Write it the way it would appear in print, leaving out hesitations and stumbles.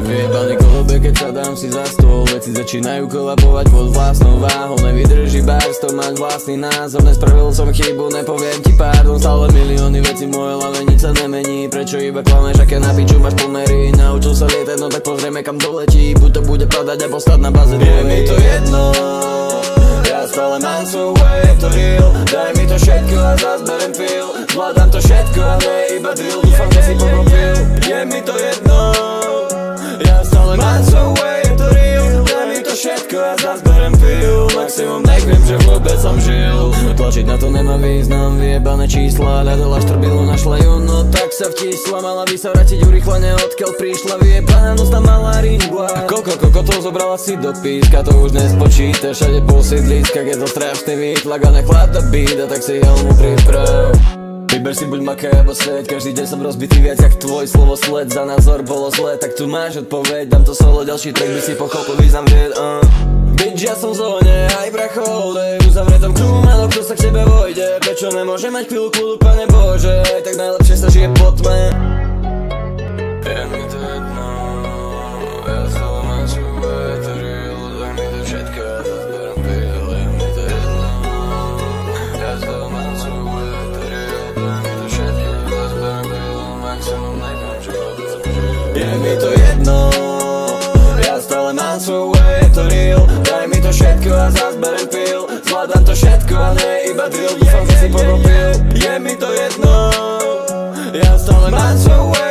Vyjebaný kolobie, keď sa dám si za stôl. Veci začínajú kolabovať pod vlastnou váhou. Nevydrží bárstvo mať vlastný názor. Nespravil som chybu, nepoviem ti pardon. Stále milióny vecí moje hlave, nič sa nemení. Prečo iba klameš, aké na piču máš pomery? Naučil sa lietať, no tak pozrieme kam doletí. Buď to bude padať a postať na baze. Je mi to jedno, ja stále mám svoj way, je to real. Daj mi to všetko a zás berem feel. Zvládam to všetko a ne iba drill. Dúfam, že si pochopil. Je mi to jedno, ja stále mám svoj way, je to real. Daj mi to všetko a zás berem feel. Maximum nech viem, že vôbec som žil. Tlačiť na to nemá význam, vyjebané čísla. Ľadala štrbilu, našla ju, no tak sa vtísla. Mala by sa vrátiť urýchlene, odkiaľ prišla. Vyjebaná nos tam mala ringla. Koľko kokotov zobrala si do píska, to už nespočítaš. Všade po sídliskách je to strašný výtlak. A nechlad do bída, tak si helmu priprav. Vyber si buď maké alebo svet, každý deň som rozbitý viac jak tvoj slovo sled. Za názor bolo zlé, tak tu máš odpoveď. Dám to solo, ďalší track by si pochopil význam vied. Bitch, ja som v zóne, aj prachol, dej uzavretom kruhu, málo kto sa k tebe vojde. Prečo nemôže mať chvíľu kľudu, Pane Bože, aj tak najlepšie sa žije po tme. Je mi to jedno, ja stále mám svoj way, je to real. Daj mi to všetko, ja zás berem feel. Je mi to jedno, ja stále mám svoj way, je to real. Daj mi to všetko, ja zás berem feel. Maximum neviem, že vôbec som žil. Je mi to jedno, ja stále mám svoj way, je to real. Daj mi to všetko a zás berem feel. Zvládam to všetko a ne iba drill. Dúfam, že si pochopil. Je mi to jedno, ja stále mám svoj way.